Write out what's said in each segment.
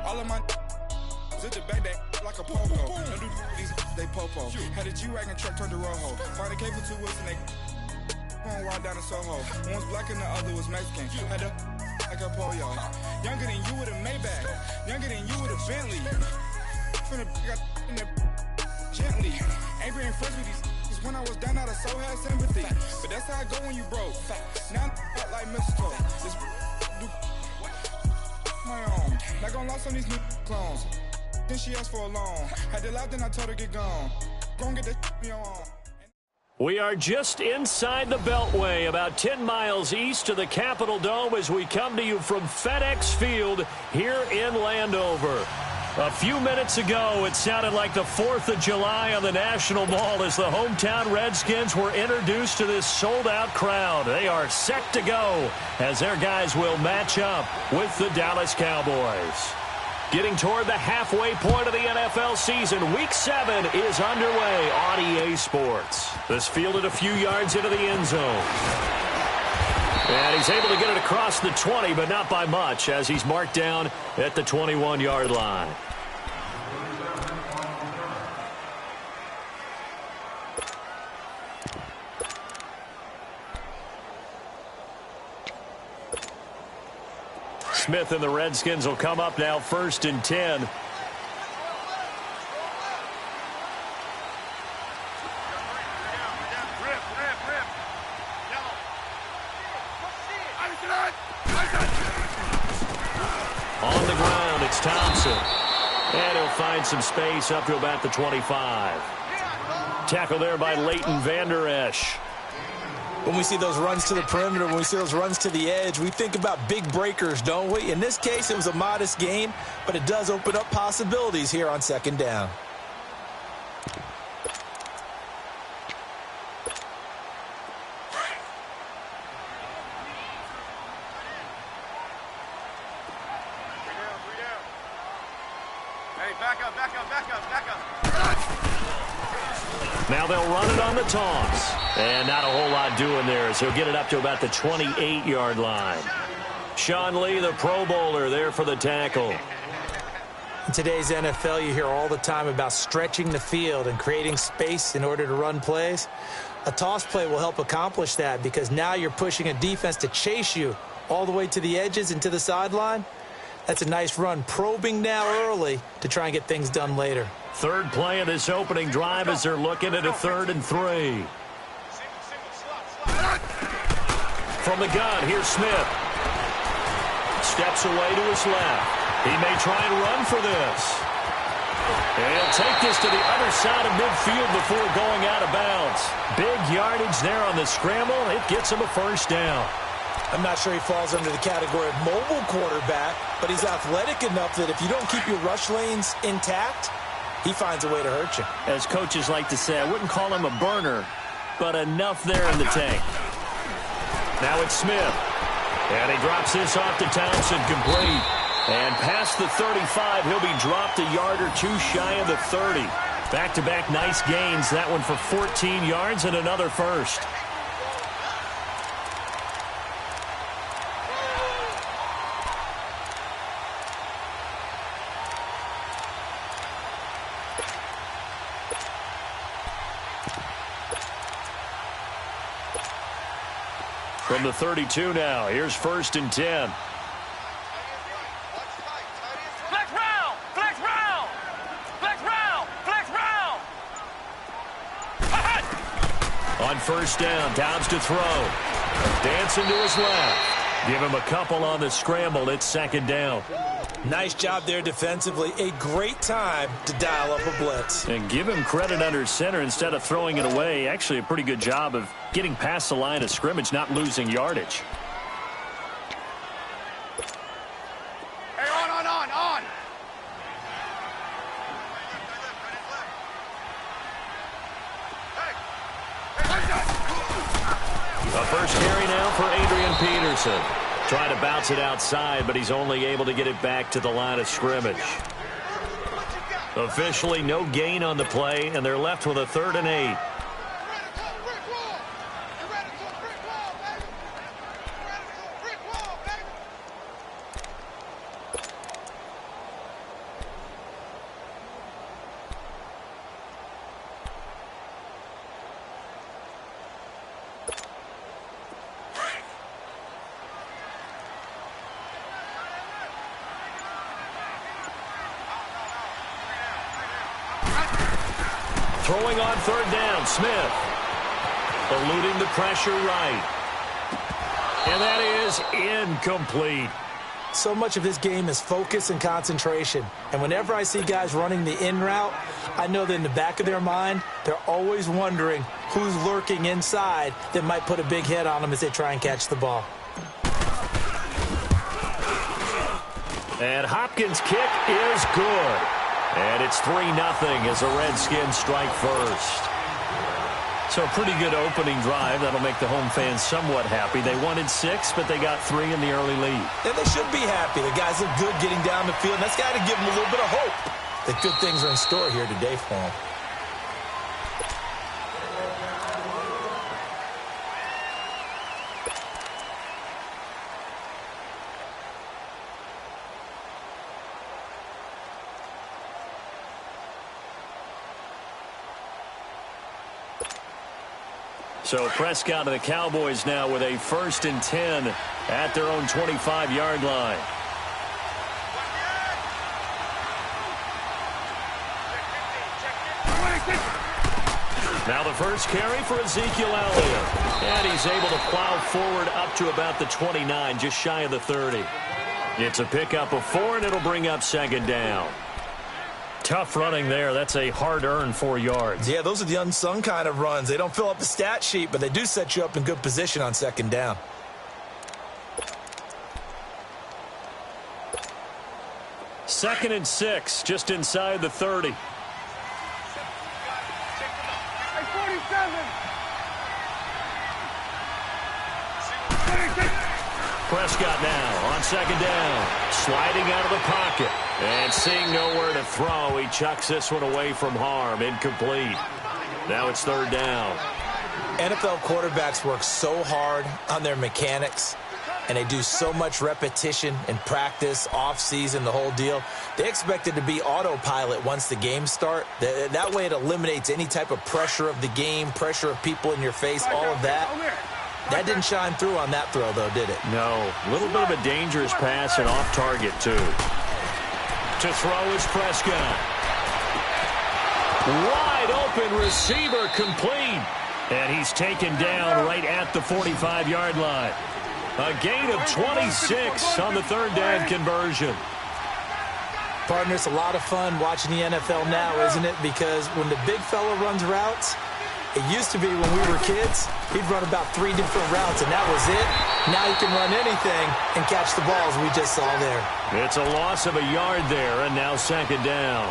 All of my zip the back that like a popo. Don't do these, they popo. Had a G-Wagon truck turned to Rojo. Find a cable 2 wheels and they going wild down in Soho. One was black and the other was Mexican. Had a like a pollo. Younger than you with a Maybach. Younger than you with a Bentley. From the got in the gently. Ain't been friends with these. When I was down, I so had sympathy. But that's how I go when you broke. Now I'm like mistletoe. This do my own. Not gonna lost on these new clones. Then she asked for a loan. Had to laugh, then I told her get gone. Gon' get that me on. We are just inside the Beltway, about 10 miles east of the Capitol Dome as we come to you from FedEx Field here in Landover. A few minutes ago, it sounded like the 4th of July on the National Mall as the hometown Redskins were introduced to this sold-out crowd. They are set to go as their guys will match up with the Dallas Cowboys. Getting toward the halfway point of the NFL season, Week 7 is underway on EA Sports. This fielded a few yards into the end zone. And he's able to get it across the 20, but not by much, as he's marked down at the 21-yard line. Smith and the Redskins will come up now 1st and 10. On the ground, it's Thompson. And he'll find some space up to about the 25. Tackle there by Leighton Vander Esch. When we see those runs to the perimeter, when we see those runs to the edge, we think about big breakers, don't we? In this case, it was a modest gain, but it does open up possibilities here on 2nd down. Now they'll run it on the toss. And not a whole lot doing there as he'll get it up to about the 28-yard line. Sean Lee, the Pro Bowler, there for the tackle. In today's NFL, you hear all the time about stretching the field and creating space in order to run plays. A toss play will help accomplish that because now you're pushing a defense to chase you all the way to the edges and to the sideline. That's a nice run, probing now early to try and get things done later. Third play of this opening drive as they're looking at a 3rd and 3. From the gun, here's Smith. Steps away to his left. He may try and run for this. And he'll take this to the other side of midfield before going out of bounds. Big yardage there on the scramble. It gets him a 1st down. I'm not sure he falls under the category of mobile quarterback, but he's athletic enough that if you don't keep your rush lanes intact, he finds a way to hurt you. As coaches like to say, I wouldn't call him a burner, but enough there in the tank. Now it's Smith. And he drops this off to Townsend, complete. And past the 35, he'll be dropped a yard or two shy of the 30. Back-to-back nice gains. That one for 14 yards and another 1st. From the 32 now, here's 1st and 10. Flex round! Flex round! Flex round! Flex round! On 1st down, Downs to throw. Dancing to his left. Give him a couple on the scramble. It's 2nd down. Nice job there defensively. A great time to dial up a blitz. And give him credit under center instead of throwing it away. Actually a pretty good job of getting past the line of scrimmage, not losing yardage. Hey, on! A 1st carry now for Adrian Peterson. Trying to bounce it outside, but he's only able to get it back to the line of scrimmage. Officially no gain on the play, and they're left with a 3rd and 8. Throwing on third down, Smith. Eluding the pressure right. And that is incomplete. So much of this game is focus and concentration. And whenever I see guys running the in route, I know that in the back of their mind, they're always wondering who's lurking inside that might put a big hit on them as they try and catch the ball. And Hopkins' kick is good. And it's 3-0 as the Redskins strike first. So a pretty good opening drive. That'll make the home fans somewhat happy. They wanted 6, but they got 3 in the early lead. And they should be happy. The guys look good getting down the field. And that's got to give them a little bit of hope that good things are in store here today for them. So Prescott and the Cowboys now with a 1st and 10 at their own 25-yard line. Now the first carry for Ezekiel Elliott. And he's able to plow forward up to about the 29, just shy of the 30. It's a pickup of 4, and it'll bring up 2nd down. Tough running there. That's a hard-earned 4 yards. Yeah, those are the unsung kind of runs. They don't fill up the stat sheet, but they do set you up in good position on 2nd down. Second and 6, just inside the 30. Prescott now on 2nd down, sliding out of the pocket. And seeing nowhere to throw, he chucks this one away from harm. Incomplete. Now it's 3rd down. NFL quarterbacks work so hard on their mechanics, and they do so much repetition and practice, off-season, the whole deal. They expect it to be autopilot once the games start. That way it eliminates any type of pressure of the game, pressure of people in your face, all of that. That didn't shine through on that throw, though, did it? No. A little bit of a dangerous pass and off target, too. To throw is Prescott. Wide open receiver complete. And he's taken down right at the 45-yard line. A gain of 26 on the 3rd down conversion. Partner, it's a lot of fun watching the NFL now, isn't it? Because when the big fella runs routes, it used to be when we were kids, he'd run about 3 different routes, and that was it. Now he can run anything and catch the balls we just saw there. It's a loss of a yard there, and now 2nd down.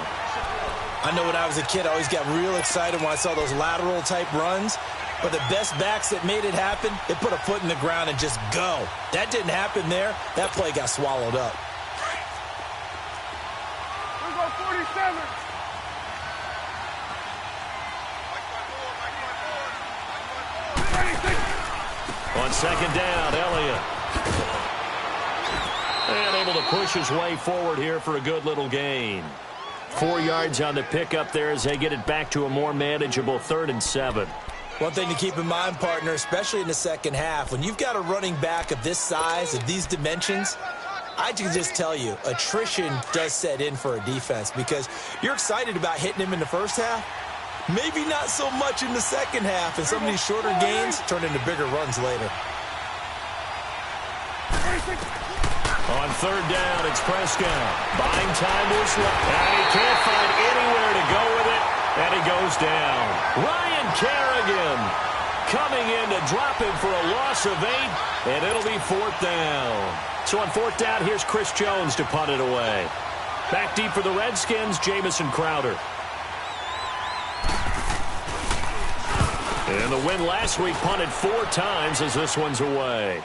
I know when I was a kid, I always got real excited when I saw those lateral-type runs. But the best backs that made it happen, they put a foot in the ground and just go. That didn't happen there. That play got swallowed up. We go 47. On 2nd down, Elliott. And able to push his way forward here for a good little gain. 4 yards on the pickup there as they get it back to a more manageable 3rd and 7. One thing to keep in mind, partner, especially in the second half, when you've got a running back of this size, of these dimensions, I can just tell you, attrition does set in for a defense because you're excited about hitting him in the first half. Maybe not so much in the second half, and some of these shorter gains turn into bigger runs later. On 3rd down, it's Prescott. Buying time to his left. And he can't find anywhere to go with it, and he goes down. Ryan Kerrigan coming in to drop him for a loss of 8, and it'll be 4th down. So on 4th down, here's Chris Jones to punt it away. Back deep for the Redskins, Jamison Crowder. And the win last week punted 4 times as this one's away.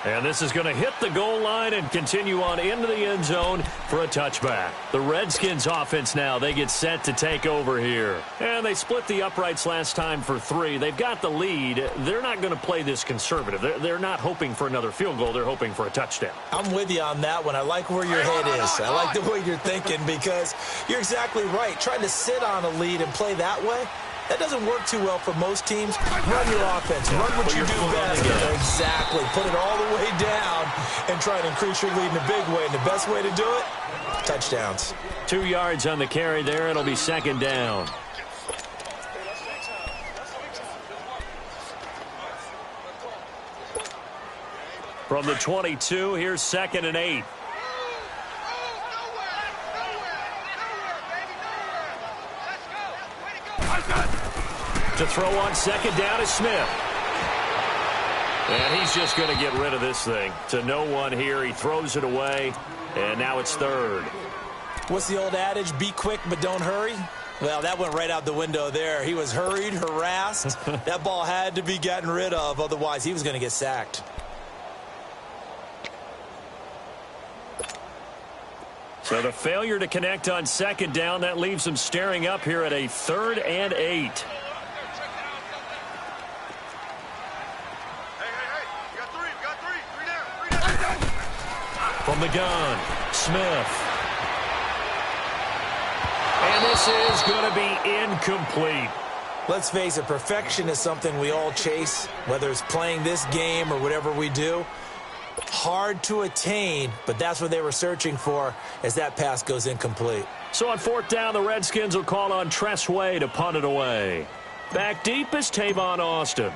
And this is going to hit the goal line and continue on into the end zone for a touchback. The Redskins offense now, they get set to take over here. And they split the uprights last time for 3. They've got the lead. They're not going to play this conservative. They're not hoping for another field goal. They're hoping for a touchdown. I'm with you on that one. I like where your head is. I like the way you're thinking because you're exactly right. Trying to sit on a lead and play that way, That doesn't work too well for most teams. Run your offense. Run what you do best. Exactly. Put it all the way down and try to increase your lead in a big way. And the best way to do it, touchdowns. 2 yards on the carry there. It'll be second down. From the 22, here's 2nd and 8. To throw on 2nd down is Smith. And he's just going to get rid of this thing. To no one here. He throws it away. And now it's 3rd. What's the old adage? Be quick, but don't hurry. Well, that went right out the window there. He was hurried, harassed. That ball had to be gotten rid of. Otherwise, he was going to get sacked. So the failure to connect on 2nd down, that leaves them staring up here at a 3rd and 8. From the gun, Smith. And this is going to be incomplete. Let's face it, perfection is something we all chase, whether it's playing this game or whatever we do. Hard to attain, but that's what they were searching for as that pass goes incomplete. So on 4th down, the Redskins will call on Tress Way to punt it away. Back deep is Tavon Austin.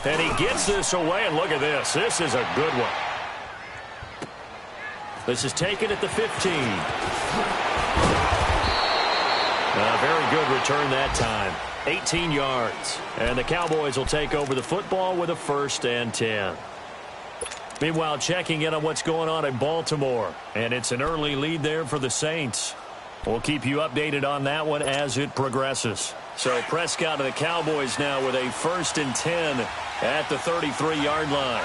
And he gets this away, and look at this. This is a good one. This is taken at the 15. A very good return that time. 18 yards. And the Cowboys will take over the football with a 1st and 10. Meanwhile, checking in on what's going on in Baltimore. And it's an early lead there for the Saints. We'll keep you updated on that one as it progresses. So Prescott of the Cowboys now with a 1st and 10 at the 33-yard line.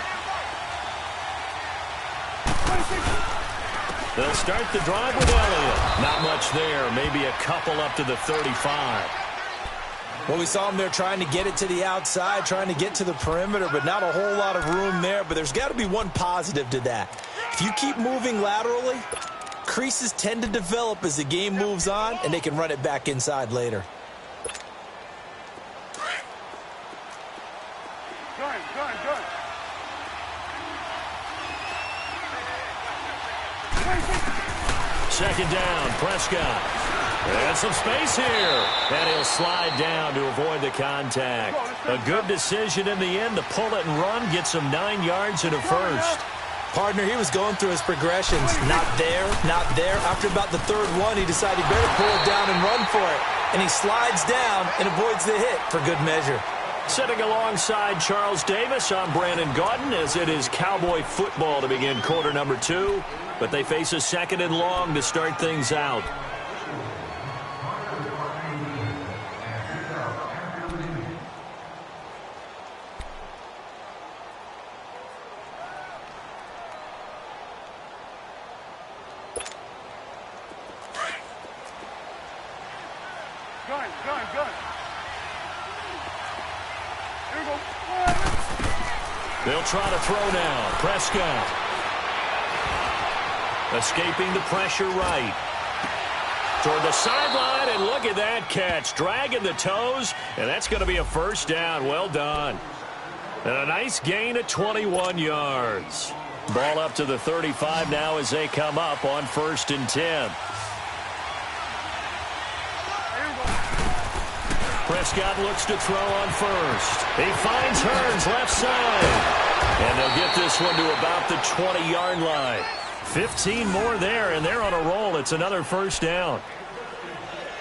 They'll start the drive with Elliott. Not much there. Maybe a couple up to the 35. Well, we saw him there trying to get it to the outside, trying to get to the perimeter, but not a whole lot of room there. But there's got to be one positive to that. If you keep moving laterally, creases tend to develop as the game moves on, and they can run it back inside later. Second down, Prescott. And some space here. And he'll slide down to avoid the contact. A good decision in the end to pull it and run. Gets him 9 yards and a 1st. Partner, he was going through his progressions. Not there, not there. After about the 3rd one, he decided he better pull it down and run for it. And he slides down and avoids the hit for good measure. Sitting alongside Charles Davis, I'm Brandon Gaudin, as it is Cowboy football to begin quarter number 2. But they face a 2nd and long to start things out. They'll try to throw now. Prescott. Escaping the pressure right. Toward the sideline, and look at that catch. Dragging the toes, and that's going to be a 1st down. Well done. And a nice gain of 21 yards. Ball up to the 35 now as they come up on 1st and 10. Prescott looks to throw on 1st. He finds Hearns left side. And they'll get this one to about the 20-yard line. 15 more there, and they're on a roll. It's another 1st down.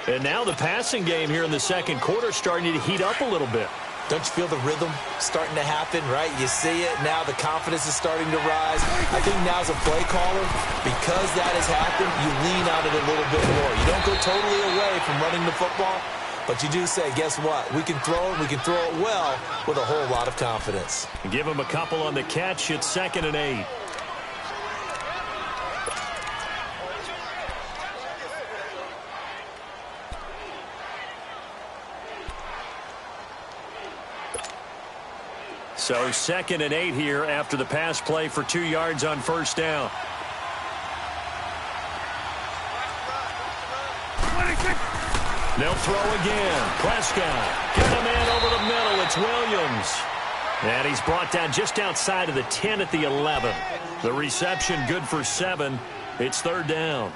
And now the passing game here in the 2nd quarter starting to heat up a little bit. Don't you feel the rhythm starting to happen, right? You see it. Now the confidence is starting to rise. I think now as a play caller, because that has happened, you lean on it a little bit more. You don't go totally away from running the football, but you do say, guess what? We can throw it. We can throw it well with a whole lot of confidence. Give him a couple on the catch. It's 2nd and 8. So 2nd and 8 here after the pass play for 2 yards on 1st down. They'll throw again. Prescott. Got a man over the middle. It's Williams. And he's brought down just outside of the 10 at the 11. The reception good for 7. It's third down.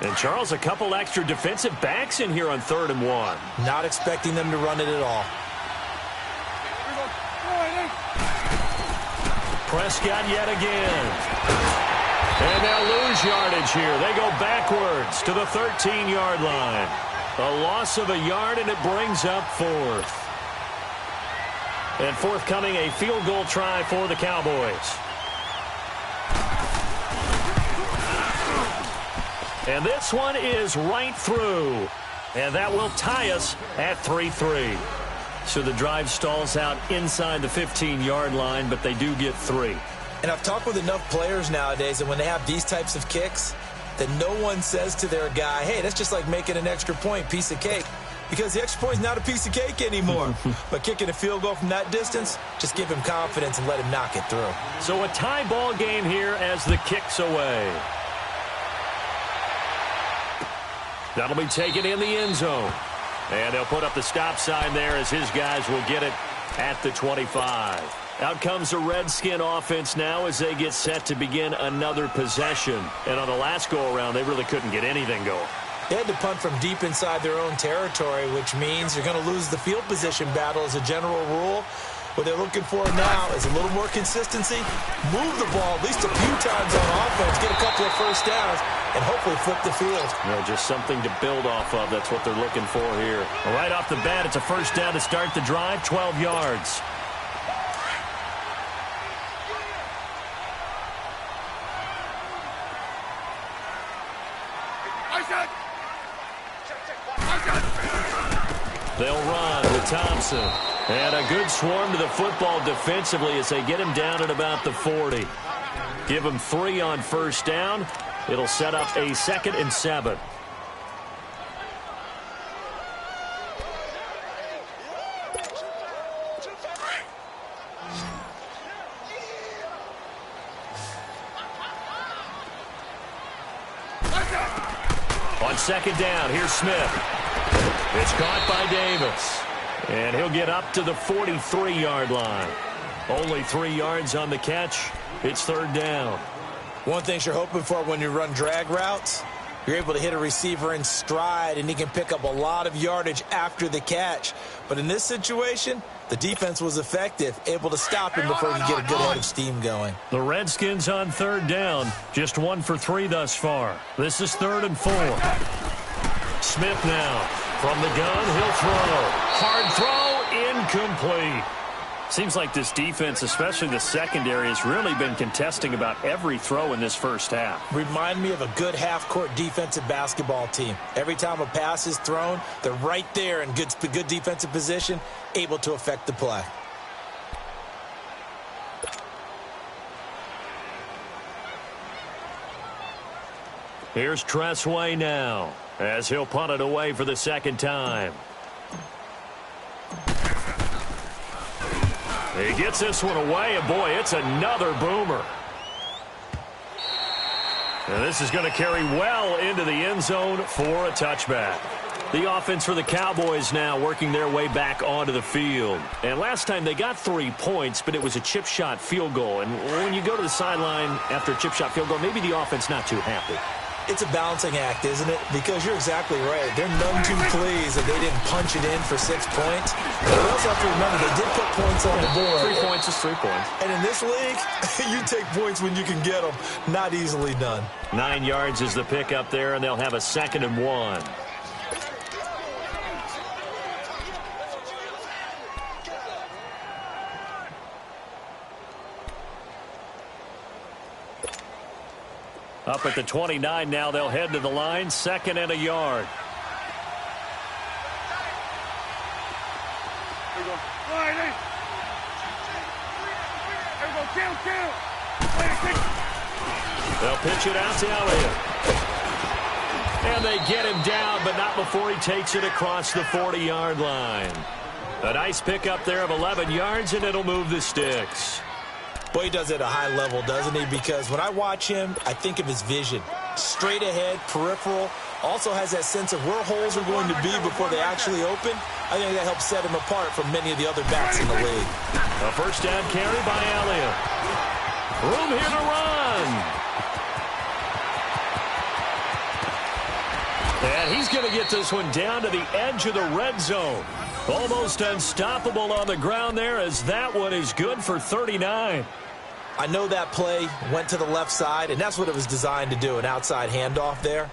And, Charles, a couple extra defensive backs in here on 3rd and 1. Not expecting them to run it at all. Prescott yet again. And they'll lose yardage here. They go backwards to the 13-yard line. A loss of a yard, and it brings up 4th. And forthcoming, a field goal try for the Cowboys. And this one is right through. And that will tie us at 3-3. So the drive stalls out inside the 15-yard line, but they do get 3. And I've talked with enough players nowadays that when they have these types of kicks, that no one says to their guy, hey, that's just like making an extra point, piece of cake. Because the extra point is not a piece of cake anymore. But kicking a field goal from that distance, just give him confidence and let him knock it through. So a tie ball game here as the kick's away. That'll be taken in the end zone. And they'll put up the stop sign there as his guys will get it at the 25. Out comes the Redskin offense now as they get set to begin another possession. And on the last go-around, they really couldn't get anything going. They had to punt from deep inside their own territory, which means you're going to lose the field position battle as a general rule. What they're looking for now is a little more consistency, move the ball at least a few times on offense, get a couple of first downs, and hopefully flip the field. Just something to build off of. That's what they're looking for here. Right off the bat, it's a first down to start the drive, 12 yards. They'll run with Thompson. And a good swarm to the football defensively as they get him down at about the 40. Give him 3 on first down. It'll set up a 2nd and 7. On 2nd down, here's Smith. It's caught by Davis. And he'll get up to the 43-yard line. Only 3 yards on the catch. It's 3rd down. One thing you're hoping for when you run drag routes, you're able to hit a receiver in stride, and he can pick up a lot of yardage after the catch. But in this situation, the defense was effective, able to stop him before he could get a good head of steam going. The Redskins on 3rd down, just 1 for 3 thus far. This is 3rd and 4. Smith now from the gun. He'll throw. Hard throw, incomplete. Seems like this defense, especially the secondary, has really been contesting about every throw in this first half. Remind me of a good half-court defensive basketball team. Every time a pass is thrown, they're right there in good defensive position, able to affect the play. Here's Tressway now as he'll punt it away for the 2nd time. He gets this one away, and boy, it's another boomer. And this is going to carry well into the end zone for a touchback. The offense for the Cowboys now working their way back onto the field. And last time they got 3 points, but it was a chip shot field goal. And when you go to the sideline after a chip shot field goal, maybe the offense not too happy. It's a balancing act, isn't it? Because you're exactly right. They're none too pleased that they didn't punch it in for 6 points. But we also have to remember they did put points on the board. 3 points is 3 points. And in this league, you take points when you can get them. Not easily done. 9 yards is the pick up there, and they'll have a 2nd and 1. Up at the 29 now, they'll head to the line, 2nd and a yard. They'll pitch it out to Elliott. And they get him down, but not before he takes it across the 40-yard line. A nice pickup there of 11 yards, and it'll move the sticks. Well, he does it at a high level, doesn't he? Because when I watch him, I think of his vision. Straight ahead, peripheral. Also has that sense of where holes are going to be before they actually open. I think that helps set him apart from many of the other backs in the league. A first down carry by Elliott. Room here to run. And he's going to get this one down to the edge of the red zone. Almost unstoppable on the ground there, as that one is good for 39. I know that play went to the left side, and that's what it was designed to do, an outside handoff there.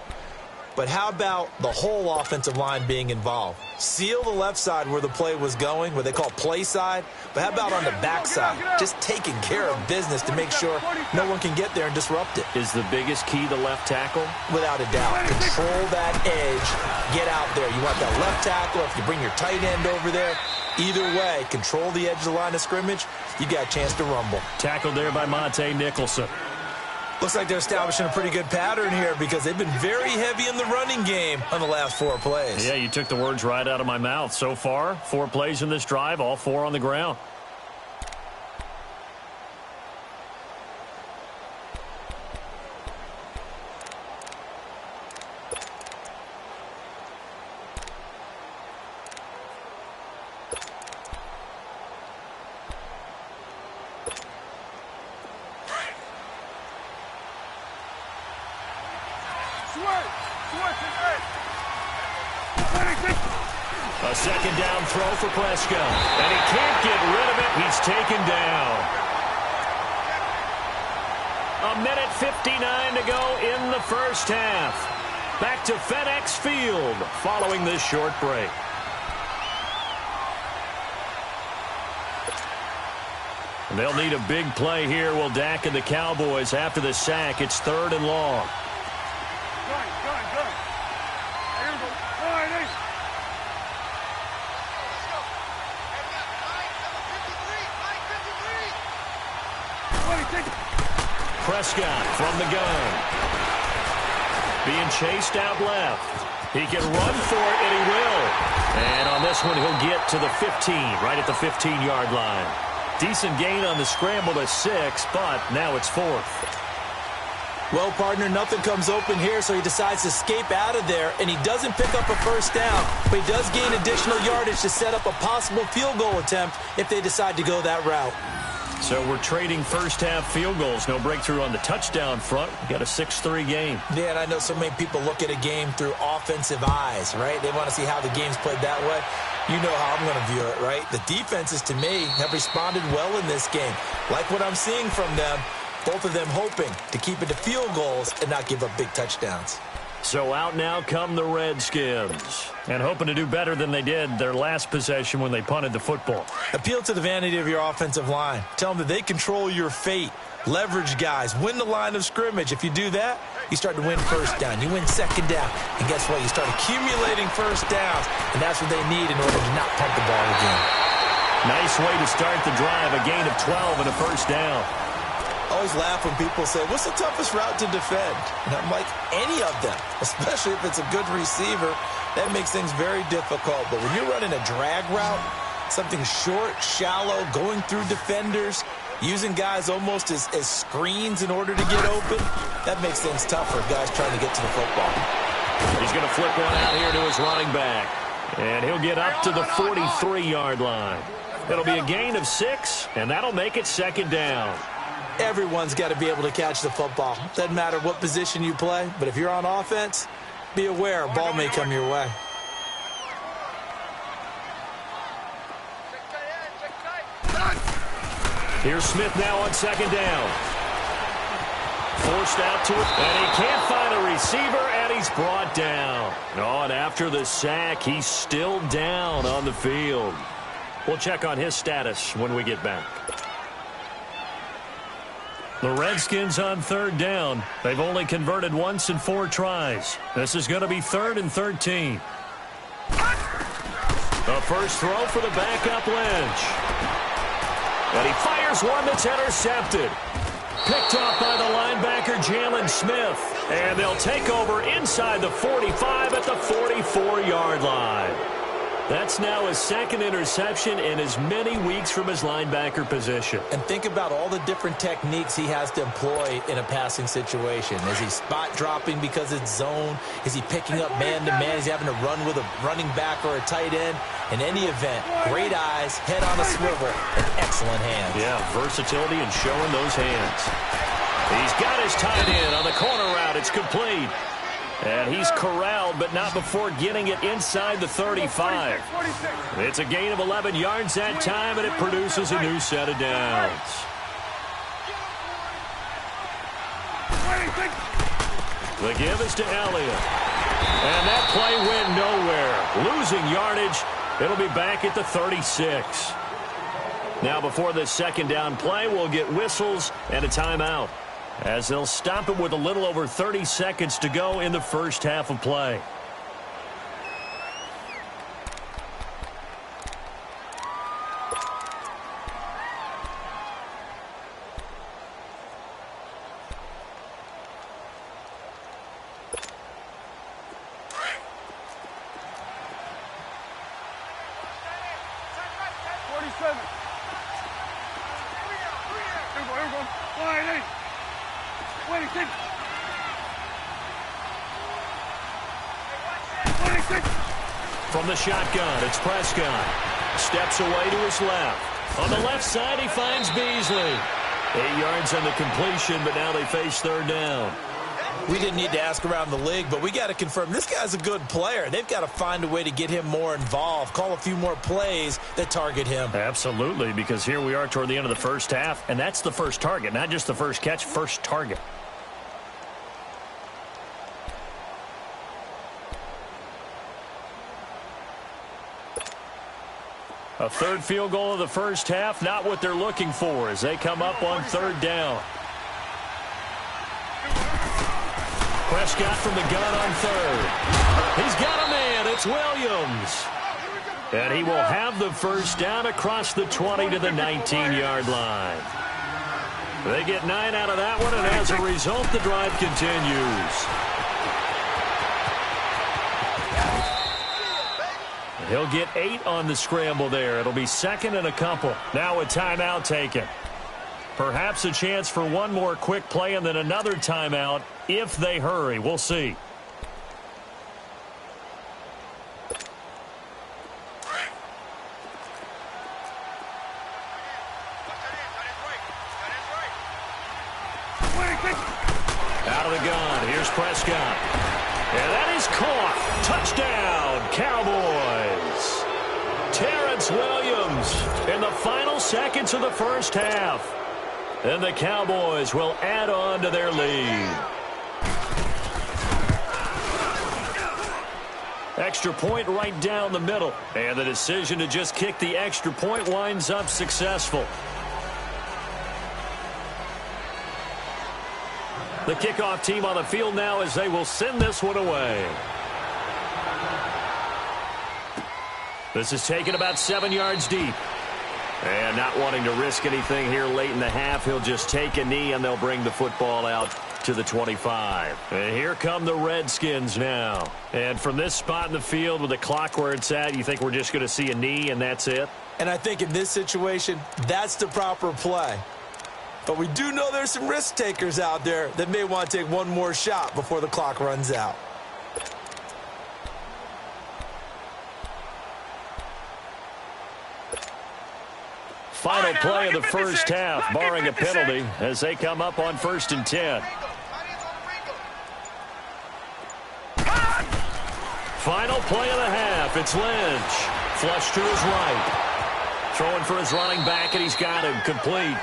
But how about the whole offensive line being involved? Seal the left side where the play was going, what they call play side. But how about on the back side? Just taking care of business to make sure no one can get there and disrupt it. Is the biggest key the left tackle? Without a doubt. Control that edge. Get out there. You want that left tackle. If you bring your tight end over there, either way, control the edge of the line of scrimmage, you got a chance to rumble. Tackled there by Monte Nicholson. Looks like they're establishing a pretty good pattern here because they've been very heavy in the running game on the last 4 plays. Yeah, you took the words right out of my mouth. So far, 4 plays in this drive, all 4 on the ground. A second down throw for Prescott. And he can't get rid of it. He's taken down. 1:59 to go in the first half. Back to FedEx Field following this short break. And they'll need a big play here. Will Dak and the Cowboys after the sack. It's 3rd and long. Prescott from the gun. Being chased out left. He can run for it, and he will. And on this one, he'll get to the 15, right at the 15-yard line. Decent gain on the scramble to 6, but now it's 4th. Well, partner, nothing comes open here, so he decides to escape out of there, and he doesn't pick up a first down, but he does gain additional yardage to set up a possible field goal attempt if they decide to go that route. So we're trading first-half field goals. No breakthrough on the touchdown front. We got a 6-3 game. Yeah, and I know so many people look at a game through offensive eyes, right? They want to see how the game's played that way. You know how I'm going to view it, right? The defenses, to me, have responded well in this game. Like what I'm seeing from them, both of them hoping to keep it to field goals and not give up big touchdowns. So out now come the Redskins, and hoping to do better than they did their last possession when they punted the football. Appeal to the vanity of your offensive line. Tell them that they control your fate. Leverage guys. Win the line of scrimmage. If you do that, you start to win first down. You win second down. And guess what? You start accumulating first downs, and that's what they need in order to not punt the ball again. Nice way to start the drive. A gain of 12 and a first down. I always laugh when people say, what's the toughest route to defend? And I'm like, any of them, especially if it's a good receiver. That makes things very difficult. But when you're running a drag route, something short, shallow, going through defenders, using guys almost as screens in order to get open, that makes things tougher, guys trying to get to the football. He's going to flip one out here to his running back. And he'll get up to the 43-yard line. It'll be a gain of 6, and that'll make it second down. Everyone's got to be able to catch the football. Doesn't matter what position you play, but if you're on offense, be aware a ball may come your way. Here's Smith now on second down. Forced out to it, and he can't find a receiver, and he's brought down. Oh, and after the sack, he's still down on the field. We'll check on his status when we get back. The Redskins on third down. They've only converted once in 4 tries. This is going to be 3rd and 13. The first throw for the backup Lynch. And he fires one that's intercepted. Picked off by the linebacker Jalen Smith. And they'll take over inside the 45 at the 44-yard line. That's now his second interception in as many weeks from his linebacker position. And think about all the different techniques he has to employ in a passing situation. Is he spot dropping because it's zone? Is he picking up man-to-man? Is he having to run with a running back or a tight end? In any event, great eyes, head on a swivel, and excellent hands. Yeah, versatility and showing those hands. He's got his tight end on the corner route. It's complete. And he's corralled, but not before getting it inside the 35. It's a gain of 11 yards that time, and it produces a new set of downs. The give is to Elliott. And that play went nowhere. Losing yardage. It'll be back at the 36. Now, before this second down play, we'll get whistles and a timeout, as they'll stop it with a little over 30 seconds to go in the first half of play. From the shotgun, it's Prescott. Steps away to his left. On the left side, he finds Beasley. 8 yards on the completion, but now they face third down. We didn't need to ask around the league, but we got to confirm this guy's a good player. They've got to find a way to get him more involved, call a few more plays that target him. Absolutely, because here we are toward the end of the first half, and that's the first target, not just the first catch, first target. A third field goal of the first half, not what they're looking for as they come up on third down. Prescott from the gun on third. He's got a man. It's Williams. And he will have the first down across the 20 to the 19-yard line. They get 9 out of that one, and as a result, the drive continues. He'll get 8 on the scramble there. It'll be second and a couple. Now a timeout taken. Perhaps a chance for one more quick play and then another timeout if they hurry. We'll see. Out of the gun. Here's Prescott. And that is caught. Touchdown, Cowboys. Terrence Williams in the final seconds of the first half. And the Cowboys will add on to their lead. Extra point right down the middle. And the decision to just kick the extra point winds up successful. The kickoff team on the field now as they will send this one away. This is taken about 7 yards deep. And not wanting to risk anything here late in the half, he'll just take a knee and they'll bring the football out to the 25. And here come the Redskins now. And from this spot in the field with the clock where it's at, you think we're just going to see a knee and that's it? And I think in this situation, that's the proper play. But we do know there's some risk takers out there that may want to take one more shot before the clock runs out. Final play of the first half, barring a penalty, as they come up on 1st and 10. Final play of the half. It's Lynch. Flush to his right. Throwing for his running back, and he's got him complete.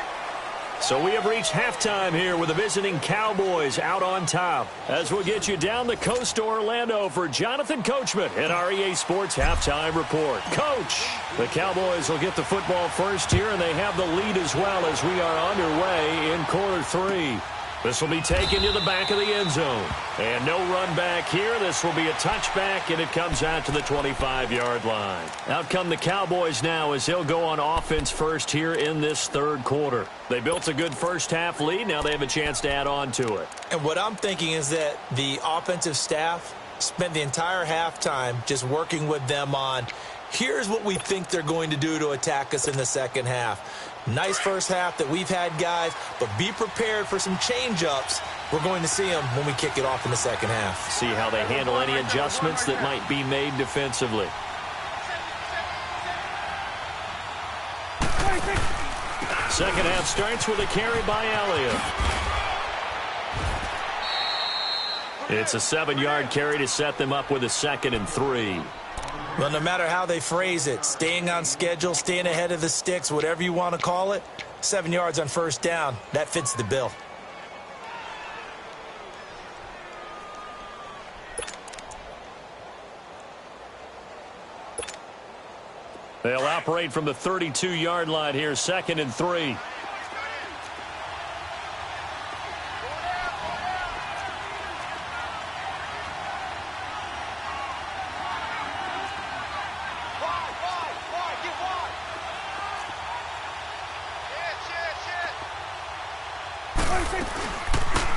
So we have reached halftime here with the visiting Cowboys out on top. As we'll get you down the coast to Orlando for Jonathan Coachman in our EA Sports Halftime Report. Coach, the Cowboys will get the football first here, and they have the lead as well as we are underway in quarter 3. This will be taken to the back of the end zone. And no run back here. This will be a touchback, and it comes out to the 25-yard line. Out come the Cowboys now as they'll go on offense first here in this third quarter. They built a good first-half lead. Now they have a chance to add on to it. And what I'm thinking is that the offensive staff spent the entire halftime just working with them on Here's what we think they're going to do to attack us in the second half. Nice first half that we've had, guys, but be prepared for some change-ups. We're going to see them when we kick it off in the second half. See how they handle any adjustments that might be made defensively. Second half starts with a carry by Elliott. It's a 7-yard carry to set them up with a 2nd and 3. Well, no matter how they phrase it, staying on schedule, staying ahead of the sticks, whatever you want to call it, 7 yards on first down, that fits the bill. They'll operate from the 32-yard line here, 2nd and 3.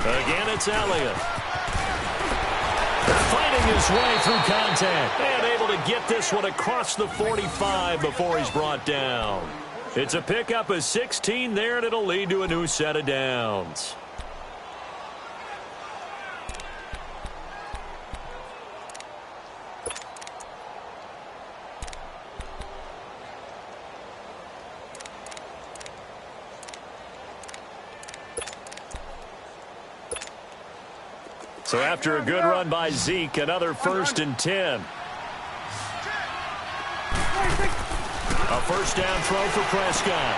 Again, it's Elliott. Fighting his way through contact. And able to get this one across the 45 before he's brought down. It's a pickup of 16 there, and it'll lead to a new set of downs. So after a good run by Zeke, another 1st and 10. A first down throw for Prescott.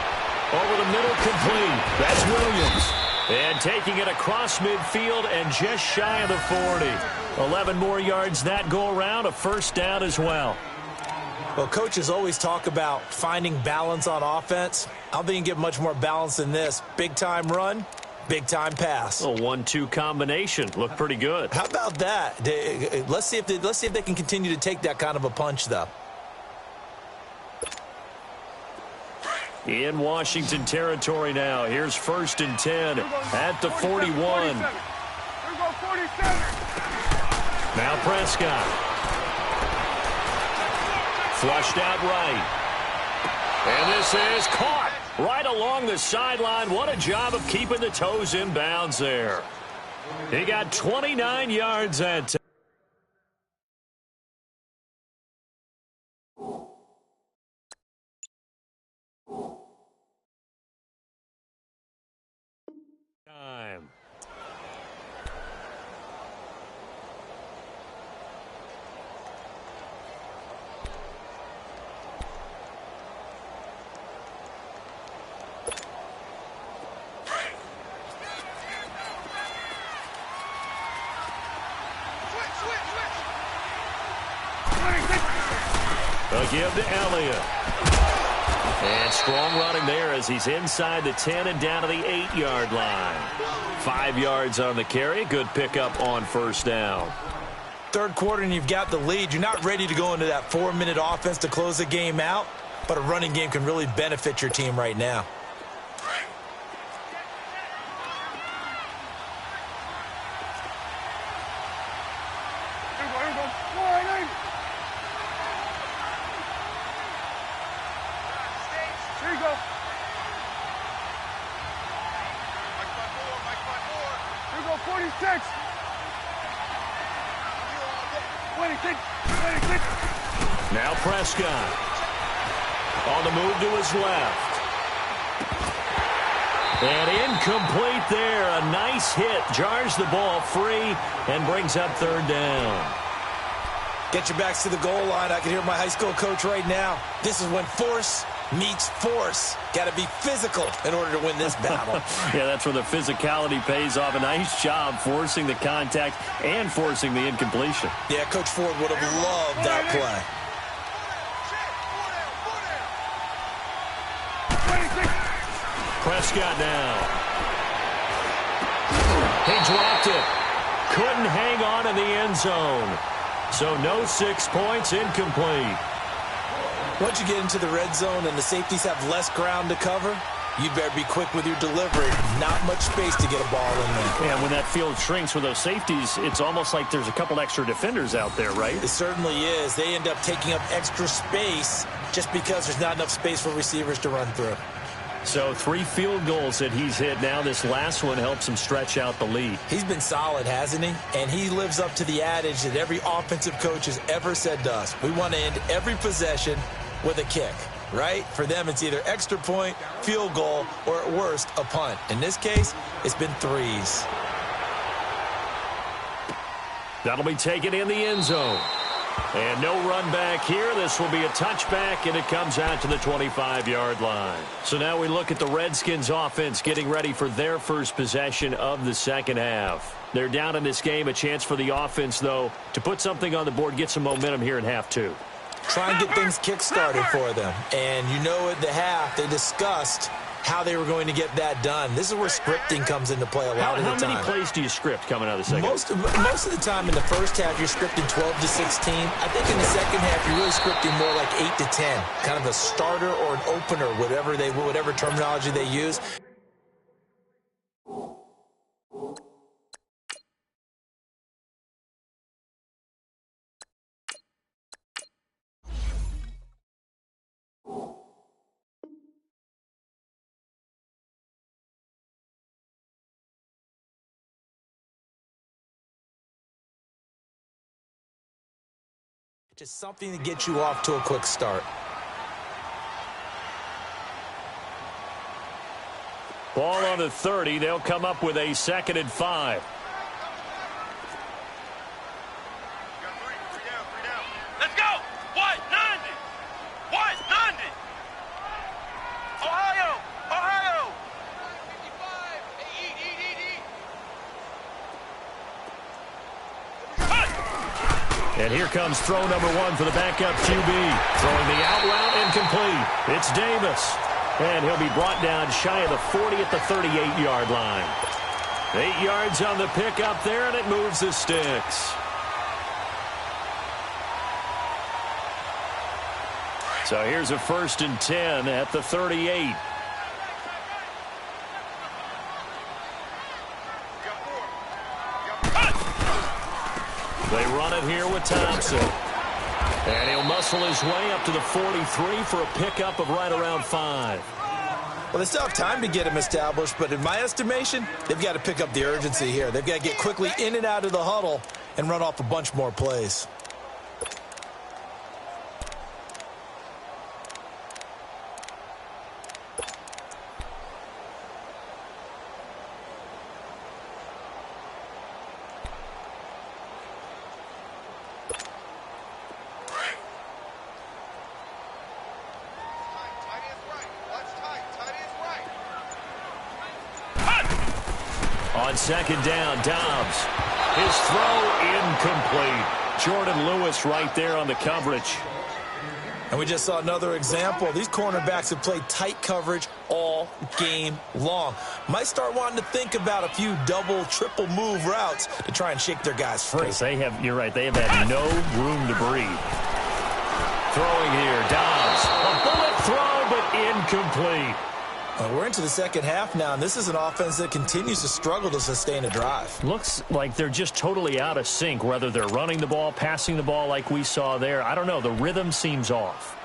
Over the middle, complete. That's Williams. And taking it across midfield and just shy of the 40. 11 more yards that go around, a first down as well. Well, coaches always talk about finding balance on offense. I don't think you can get much more balance than this. Big-time run. Big-time pass. A 1-2 combination. Looked pretty good. How about that? Let's see if they can continue to take that kind of a punch, though. In Washington territory now. Here's 1st and 10 at the 41. Now Prescott. Flushed out right. And this is caught. Right along the sideline. What a job of keeping the toes in bounds there. He got 29 yards that time. A give to Elliott. And strong running there as he's inside the 10 and down to the 8-yard line. 5 yards on the carry. Good pickup on first down. Third quarter and you've got the lead. You're not ready to go into that 4-minute offense to close the game out, but a running game can really benefit your team right now. Now Prescott on the move to his left. And incomplete there. A nice hit. Jars the ball free and brings up 3rd down. Get your backs to the goal line. I can hear my high school coach right now. This is when force meets force. Got to be physical in order to win this battle. Yeah, that's where the physicality pays off. A nice job forcing the contact and forcing the incompletion. Yeah, Coach Ford would have loved that play. Prescott now. He dropped it. Couldn't hang on in the end zone. So no 6 points, incomplete. Once you get into the red zone and the safeties have less ground to cover, You better be quick with your delivery. Not much space to get a ball in there. And when that field shrinks with those safeties, it's almost like there's a couple extra defenders out there, right? It certainly is. They end up taking up extra space just because there's not enough space for receivers to run through. So 3 field goals that he's hit now. This last one helps him stretch out the lead. He's been solid, hasn't he? And he lives up to the adage that every offensive coach has ever said to us. We want to end every possession with a kick. Right? For them, it's either extra point, field goal, or at worst, a punt. In this case, it's been 3s. That'll be taken in the end zone. And no run back here. This will be a touchback, and it comes out to the 25-yard line. So now we look at the Redskins offense getting ready for their first possession of the second half. They're down in this game. A chance for the offense, though, to put something on the board, get some momentum here in half 2. Try and get things kick-started for them. And you know at the half, they discussed how they were going to get that done. This is where scripting comes into play a lot of the time. How many plays do you script coming out of the second half? Most of the time in the first half, you're scripting 12 to 16. I think in the second half, you're really scripting more like 8 to 10. Kind of a starter or an opener, whatever terminology they use. Just something to get you off to a quick start. Ball on the 30. They'll come up with a 2nd and 5. Let's go! White, 90! White, 90! Ohio! Ohio! 55! Hey, eat! And here comes throw number 1 for the backup QB. Throwing the out route incomplete. It's Davis. And he'll be brought down shy of the 40 at the 38-yard line. 8 yards on the pickup there, and it moves the sticks. So here's a 1st and 10 at the 38. They run it here with Thompson. And he'll muscle his way up to the 43 for a pickup of right around 5. Well, they still have time to get him established, but in my estimation, they've got to pick up the urgency here. They've got to get quickly in and out of the huddle and run off a bunch more plays. On 2nd down, Dobbs. His throw incomplete. Jordan Lewis right there on the coverage. And we just saw another example. These cornerbacks have played tight coverage all game long. Might start wanting to think about a few double, triple move routes to try and shake their guys free. You're right, they have had no room to breathe. Throwing here, Dobbs. A bullet throw, but incomplete. We're into the second half now, and this is an offense that continues to struggle to sustain a drive. Looks like they're just totally out of sync, whether they're running the ball, passing the ball like we saw there. I don't know. The rhythm seems off.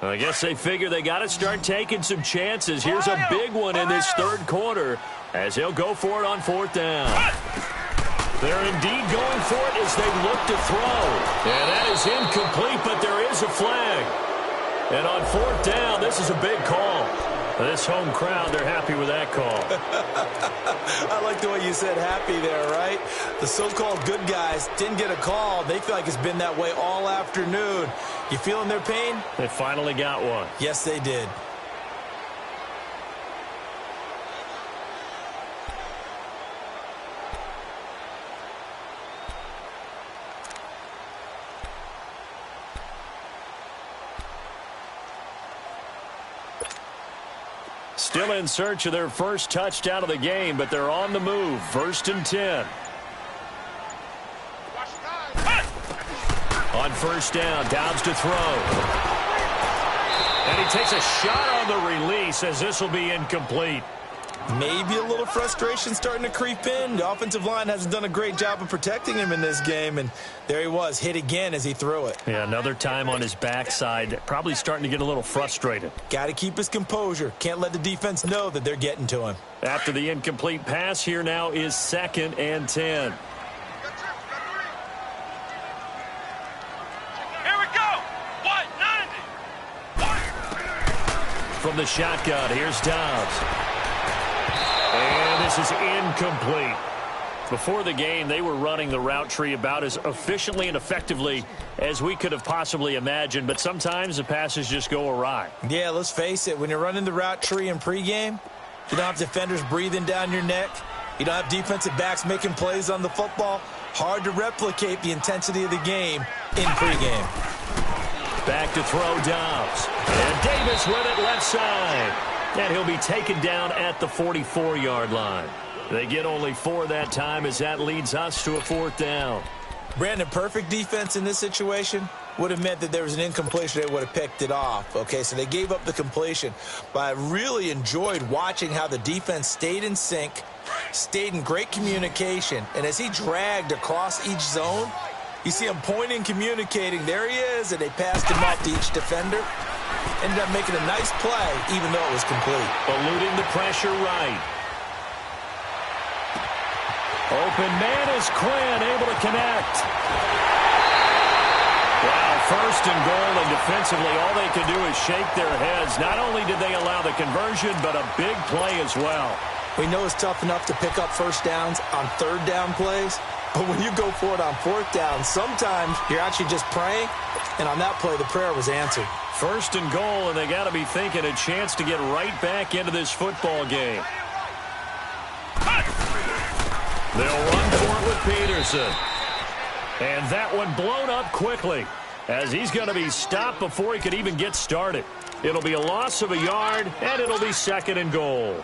I guess they figure they got to start taking some chances. Here's a big one in this third quarter as he'll go for it on 4th down. They're indeed going for it as they look to throw. And that is incomplete, but there is a flag. And on 4th down, this is a big call. This home crowd, they're happy with that call. I like the way you said happy there, right? The so-called good guys didn't get a call. They feel like it's been that way all afternoon. You feeling their pain? They finally got one. Yes, they did. Still in search of their first touchdown of the game, but they're on the move. 1st and 10. On 1st down, Dobbs to throw. And he takes a shot on the release as this will be incomplete. Maybe a little frustration starting to creep in. The offensive line hasn't done a great job of protecting him in this game, and there he was, hit again as he threw it. Yeah, another time on his backside, probably starting to get a little frustrated. Got to keep his composure. Can't let the defense know that they're getting to him. After the incomplete pass, here now is 2nd and 10. Here we go. What? 90. From the shotgun, here's Dobbs. And this is incomplete. Before the game, they were running the route tree about as efficiently and effectively as we could have possibly imagined, but sometimes the passes just go awry. Yeah, let's face it. When you're running the route tree in pregame, you don't have defenders breathing down your neck. You don't have defensive backs making plays on the football. Hard to replicate the intensity of the game in pregame. Back to throw Dobbs. And Davis with it left side. And he'll be taken down at the 44-yard line. They get only 4 that time as that leads us to a 4th down. Brandon, perfect defense in this situation would have meant that there was an incompletion. They would have picked it off. Okay, so they gave up the completion. But I really enjoyed watching how the defense stayed in sync, stayed in great communication. And as he dragged across each zone, you see him pointing, communicating. There he is, and they passed him off to each defender. Ended up making a nice play, even though it was complete. Eluding the pressure right. Open man is Quinn, able to connect. Wow, 1st and goal, and defensively all they can do is shake their heads. Not only did they allow the conversion, but a big play as well. We know it's tough enough to pick up 1st downs on 3rd down plays, but when you go for it on 4th down, sometimes you're actually just praying, and on that play, the prayer was answered. 1st and goal, and they got to be thinking a chance to get right back into this football game. They'll run for it with Peterson. And that one blown up quickly as he's going to be stopped before he could even get started. It'll be a loss of a yard, and it'll be 2nd and goal.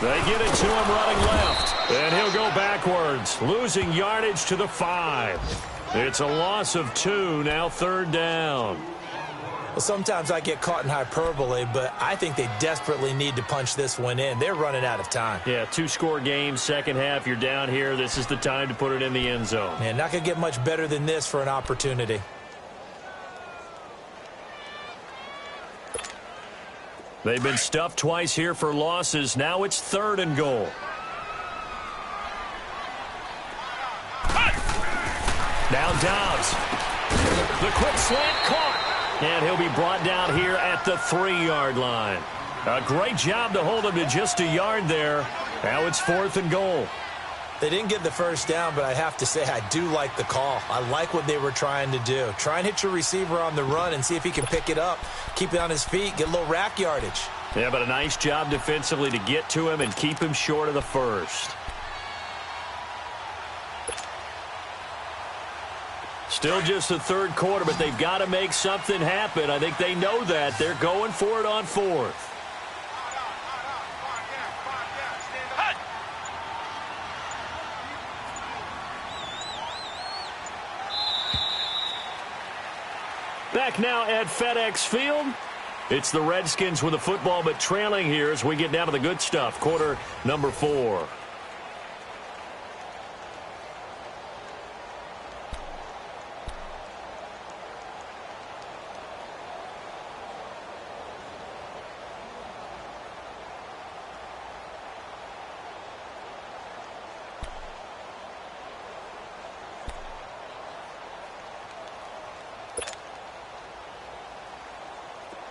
They get it to him running left, and he'll go backwards, losing yardage to the 5. It's a loss of 2, now 3rd down. Well, sometimes I get caught in hyperbole, but I think they desperately need to punch this one in. They're running out of time. Yeah, 2-score game, second half, you're down here. This is the time to put it in the end zone. Man, not going to get much better than this for an opportunity. They've been stuffed twice here for losses. Now it's 3rd and goal. Now Dobbs. The quick slant caught. And he'll be brought down here at the 3-yard line. A great job to hold him to just a yard there. Now it's 4th and goal. They didn't get the 1st down, but I have to say I do like the call. I like what they were trying to do. Try and hit your receiver on the run and see if he can pick it up, keep it on his feet, get a little rack yardage. Yeah, but a nice job defensively to get to him and keep him short of the 1st. Still just the 3rd quarter, but they've got to make something happen. I think they know that. They're going for it on 4th. Back now at FedEx Field. It's the Redskins with the football, but trailing here as we get down to the good stuff. Quarter number 4.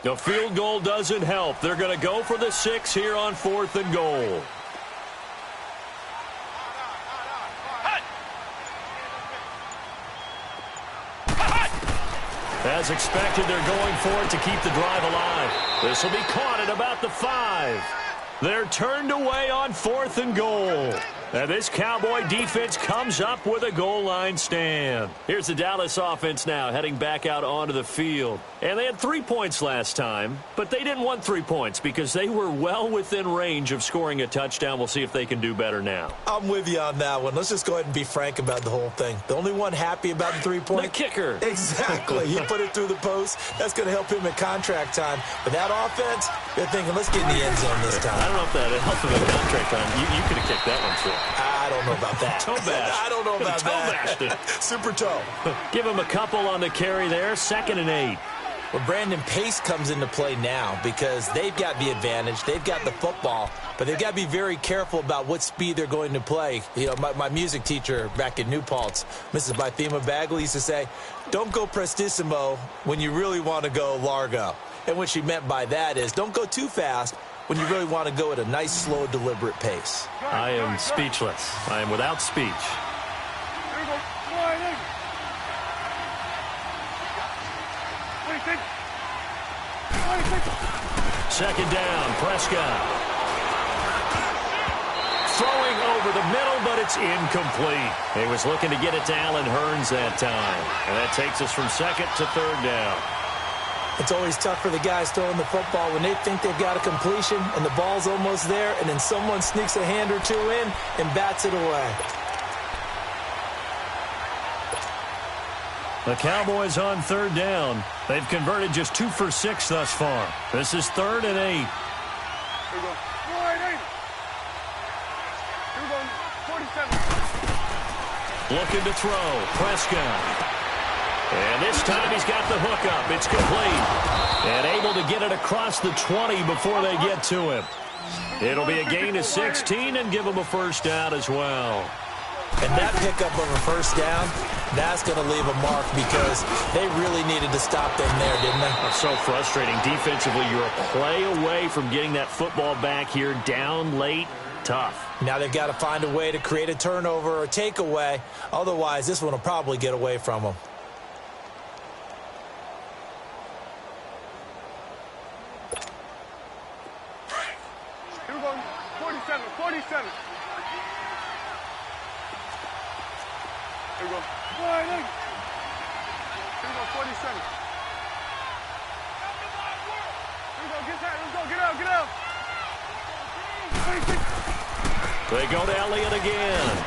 The field goal doesn't help. They're going to go for the 6 here on 4th and goal. As expected, they're going for it to keep the drive alive. This will be caught at about the 5. They're turned away on 4th and goal. And this Cowboy defense comes up with a goal line stand. Here's the Dallas offense now heading back out onto the field. And they had 3 points last time, but they didn't want 3 points because they were well within range of scoring a touchdown. We'll see if they can do better now. I'm with you on that one. Let's just go ahead and be frank about the whole thing. The only one happy about the 3 points? The kicker. Exactly. He put it through the post. That's going to help him at contract time. But that offense, they're thinking, let's get in the end zone this time. I don't know if that helped him at contract time. You could have kicked that one too. I don't know about that. Toe bash. I don't know about that. Toe bashed. Super toe. Give him a couple on the carry there. 2nd and 8. Well, Brandon, pace comes into play now because they've got the advantage. They've got the football, but they've got to be very careful about what speed they're going to play. You know, my music teacher back in New Paltz, Mrs. Bythema Bagley, used to say, don't go prestissimo when you really want to go largo. And what she meant by that is don't go too fast when you really want to go at a nice, slow, deliberate pace. I am speechless. I am without speech. Second down, Prescott. Throwing over the middle, but it's incomplete. He was looking to get it to Allen Hurns that time. And that takes us from 2nd to 3rd down. It's always tough for the guys throwing the football when they think they've got a completion and the ball's almost there, and then someone sneaks a hand or two in and bats it away. The Cowboys on 3rd down. They've converted just 2 for 6 thus far. This is 3rd and 8. Here we go. 47. Looking to throw. Prescott. And this time he's got the hook up. It's complete. And able to get it across the 20 before they get to him. It'll be a gain of 16 and give him a first down as well. And that pickup of a first down, that's going to leave a mark because they really needed to stop them there, didn't they? It's so frustrating. Defensively, you're a play away from getting that football back here. Down late, tough. Now they've got to find a way to create a turnover or takeaway. Otherwise, this one will probably get away from them. Here we go. 47. Here we go. Here we go, 47. Here we go, get that. Let's go, get out. 26. They go to Elliott again.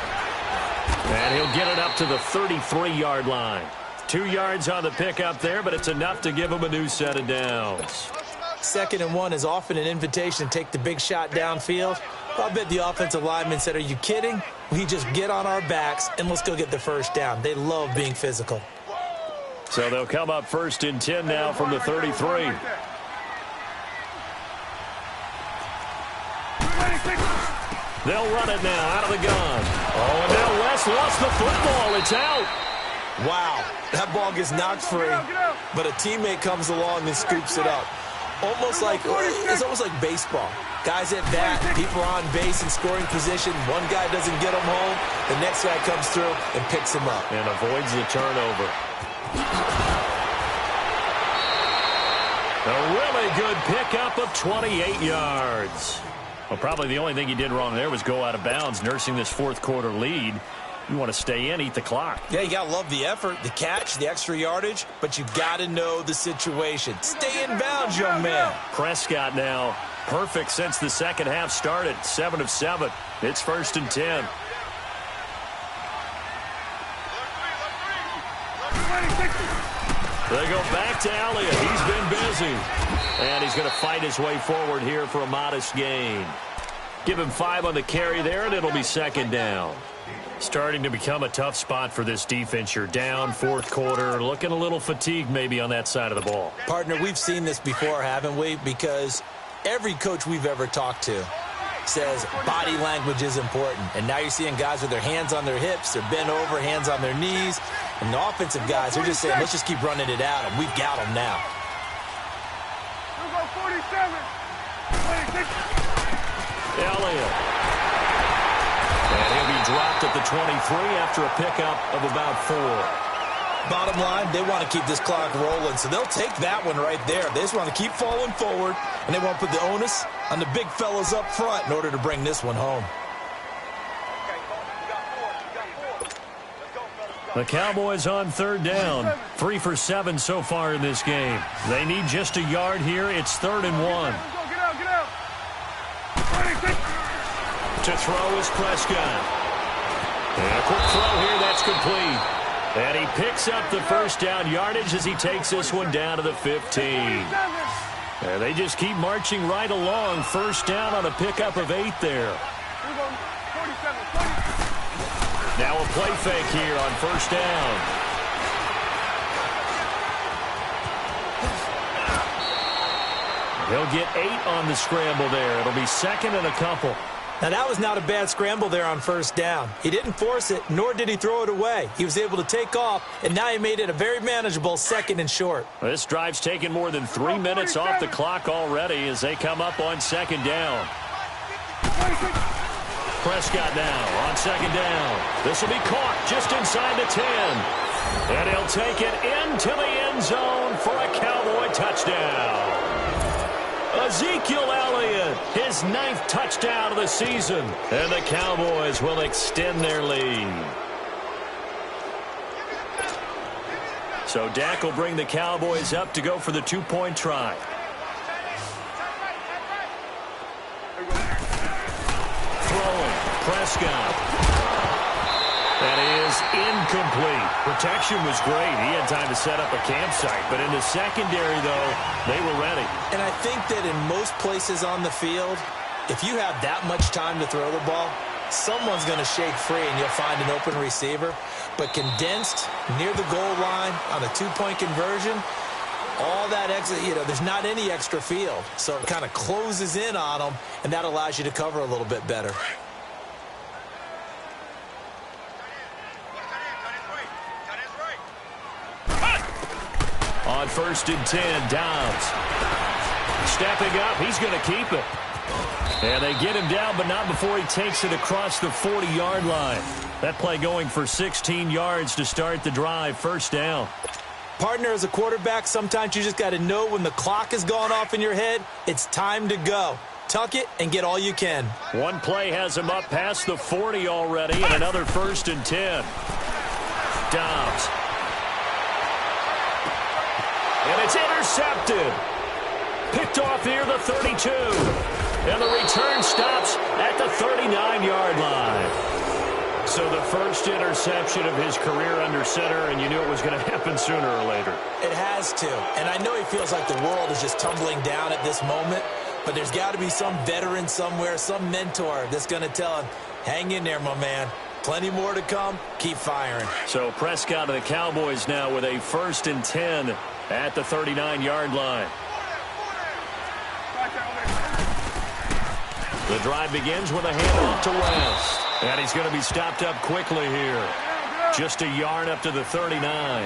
And he'll get it up to the 33-yard line. 2 yards on the pickup there, but it's enough to give him a new set of downs. 2nd and 1 is often an invitation to take the big shot downfield. I bet the offensive lineman said, are you kidding? We just get on our backs and let's go get the first down. They love being physical. So they'll come up 1st and 10 now from the 33. They'll run it now out of the gun. Oh, and now West lost the football. It's out. Wow, that ball gets knocked free, but a teammate comes along and scoops it up. It's almost like baseball. Guys at bat, people are on base in scoring position. One guy doesn't get them home. The next guy comes through and picks him up. And avoids the turnover. A really good pickup of 28 yards. Well, probably the only thing he did wrong there was go out of bounds, nursing this 4th quarter lead. You want to stay in, eat the clock. Yeah, you got to love the effort, the catch, the extra yardage, but you got to know the situation. Stay in bounds, young man. Prescott now perfect since the second half started. 7 of 7. It's 1st and 10. They go back to Elliott. He's been busy. And he's going to fight his way forward here for a modest gain. Give him 5 on the carry there, and it'll be 2nd down. Starting to become a tough spot for this defense. You're down 4th quarter, looking a little fatigued maybe on that side of the ball. Partner, we've seen this before, haven't we? Because every coach we've ever talked to says body language is important. And now you're seeing guys with their hands on their hips, they're bent over, hands on their knees. And the offensive guys, they're just saying, let's just keep running it out, and we've got them now. Here we go, 47. 26. Elliott. And he'll be dropped at the 23 after a pickup of about 4. Bottom line, they want to keep this clock rolling, so they'll take that one right there. They just want to keep falling forward, and they want to put the onus on the big fellas up front in order to bring this one home. The Cowboys on third down. 3 for 7 so far in this game. They need just a yard here. It's 3rd and 1. To throw is Prescott. And a quick throw here. That's complete. And he picks up the first down yardage as he takes this one down to the 15. And they just keep marching right along. First down on a pickup of 8 there. Now a play fake here on first down. He'll get 8 on the scramble there. It'll be 2nd and a couple. Now, that was not a bad scramble there on first down. He didn't force it, nor did he throw it away. He was able to take off, and now he made it a very manageable 2nd and short. This drive's taken more than 3 minutes off the clock already as they come up on 2nd down. Prescott now on 2nd down. This will be caught just inside the 10. And he'll take it into the end zone for a Cowboy touchdown. Ezekiel Elliott, his 9th touchdown of the season. And the Cowboys will extend their lead. So Dak will bring the Cowboys up to go for the 2-point try. Throwing, Prescott. That is incomplete. Protection was great. He had time to set up a campsite. But in the secondary, though, they were ready. And I think that in most places on the field, if you have that much time to throw the ball, someone's going to shake free and you'll find an open receiver. But condensed near the goal line on a 2-point conversion, all that extra, there's not any extra field. So it kind of closes in on them, and that allows you to cover a little bit better. On 1st and 10, Downs. Stepping up, he's going to keep it. And they get him down, but not before he takes it across the 40-yard line. That play going for 16 yards to start the drive. First down. Partner, as a quarterback, sometimes you just got to know when the clock has gone off in your head, it's time to go. Tuck it and get all you can. One play has him up past the 40 already, and another 1st and 10. Downs. And it's intercepted. Picked off near the 32. And the return stops at the 39-yard line. So the first interception of his career under center, and you knew it was going to happen sooner or later. It has to. And I know he feels like the world is just tumbling down at this moment, but there's got to be some veteran somewhere, some mentor that's going to tell him, hang in there, my man. Plenty more to come. Keep firing. So Prescott of the Cowboys now with a 1st and 10 at the 39-yard line. The drive begins with a handoff to West. And he's going to be stopped up quickly here. Just a yard up to the 39.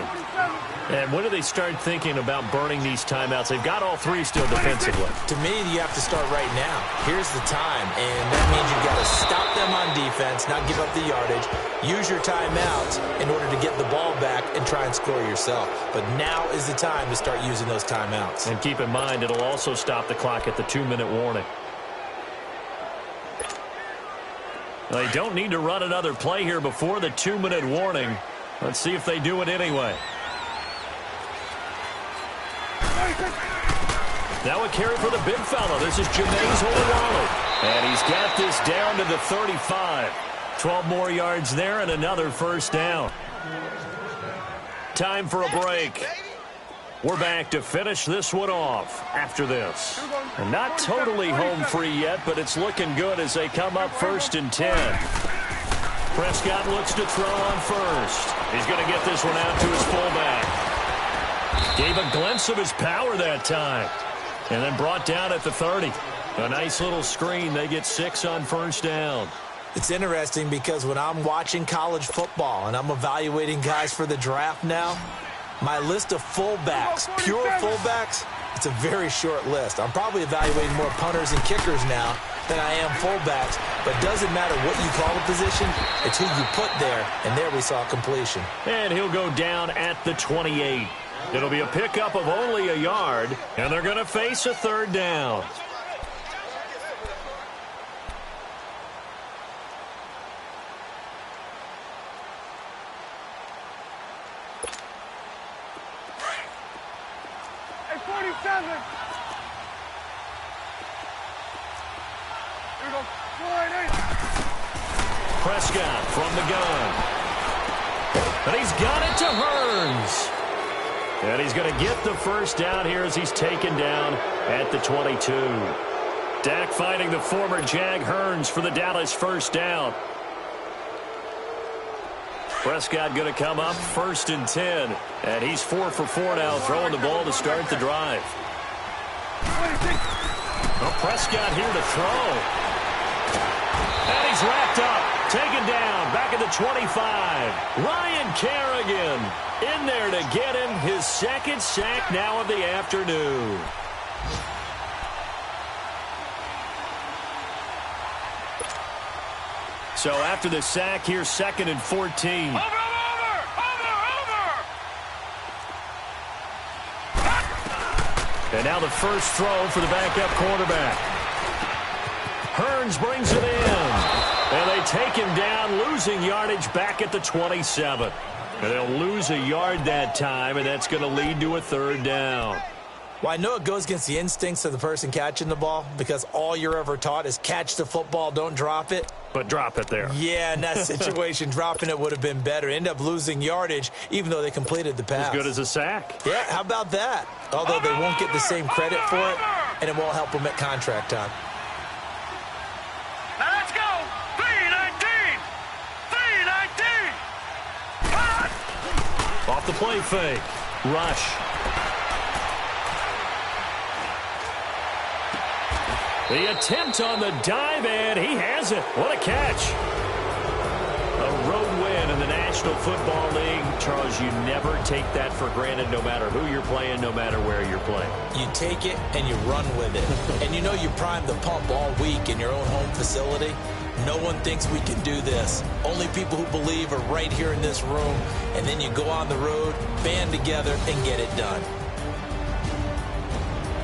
And when do they start thinking about burning these timeouts? They've got all 3 still defensively. To me, you have to start right now. Here's the time, and that means you've got to stop them on defense, not give up the yardage, use your timeouts in order to get the ball back and try and score yourself. But now is the time to start using those timeouts. And keep in mind, it'll also stop the clock at the 2-minute warning. They don't need to run another play here before the 2-minute warning. Let's see if they do it anyway. Now a carry for the big fella. This is Jameis Olawale. And he's got this down to the 35. 12 more yards there and another first down. Time for a break. We're back to finish this one off after this. And not totally home free yet, but it's looking good as they come up 1st and 10. Prescott looks to throw on first. He's going to get this one out to his fullback. Gave a glimpse of his power that time. And then brought down at the 30. A nice little screen. They get 6 on first down. It's interesting because when I'm watching college football and I'm evaluating guys for the draft now, my list of fullbacks, pure fullbacks, it's a very short list. I'm probably evaluating more punters and kickers now than I am fullbacks, but doesn't matter what you call the position, it's who you put there, and there we saw completion. And he'll go down at the 28. It'll be a pickup of only a yard, and they're going to face a third down. Hey, 47. Here we go. Prescott from the gun. And he's got it to Hearns. And he's going to get the first down here as he's taken down at the 22. Dak finding the former Jag Hearns for the Dallas first down. Prescott going to come up 1st and 10. And he's 4 for 4 now, throwing the ball to start the drive. Well, Prescott here to throw. And he's wrapped up. Taken down, back at the 25. Ryan Kerrigan in there to get him his second sack now of the afternoon. So after the sack, here's 2nd and 14. Over! And now the first throw for the backup quarterback. Hearns brings it in. And they take him down, losing yardage back at the 27. And they'll lose a yard that time, and that's going to lead to a third down. Well, I know it goes against the instincts of the person catching the ball because all you're ever taught is catch the football, don't drop it. But drop it there. Yeah, in that situation, dropping it would have been better. End up losing yardage, even though they completed the pass. As good as a sack. Yeah, how about that? Although they won't get the same credit for it, and it won't help them at contract time. Now let's go. 3-19. 3-19. Off the play fake. Rush. The attempt on the dive, and he has it. What a catch. A road win in the National Football League. Charles, you never take that for granted no matter who you're playing, no matter where you're playing. You take it and you run with it. And you know you primed the pump all week in your own home facility. No one thinks we can do this. Only people who believe are right here in this room. And then you go on the road, band together, and get it done.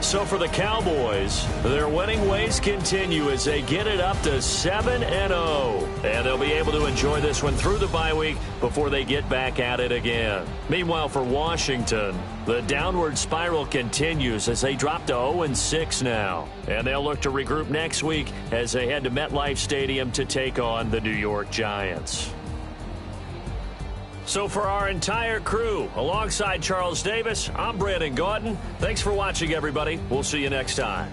So for the Cowboys, their winning ways continue as they get it up to 7-0. And they'll be able to enjoy this one through the bye week before they get back at it again. Meanwhile, for Washington, the downward spiral continues as they drop to 0-6 now. And they'll look to regroup next week as they head to MetLife Stadium to take on the New York Giants. So for our entire crew, alongside Charles Davis, I'm Brandon Gautin. Thanks for watching, everybody. We'll see you next time.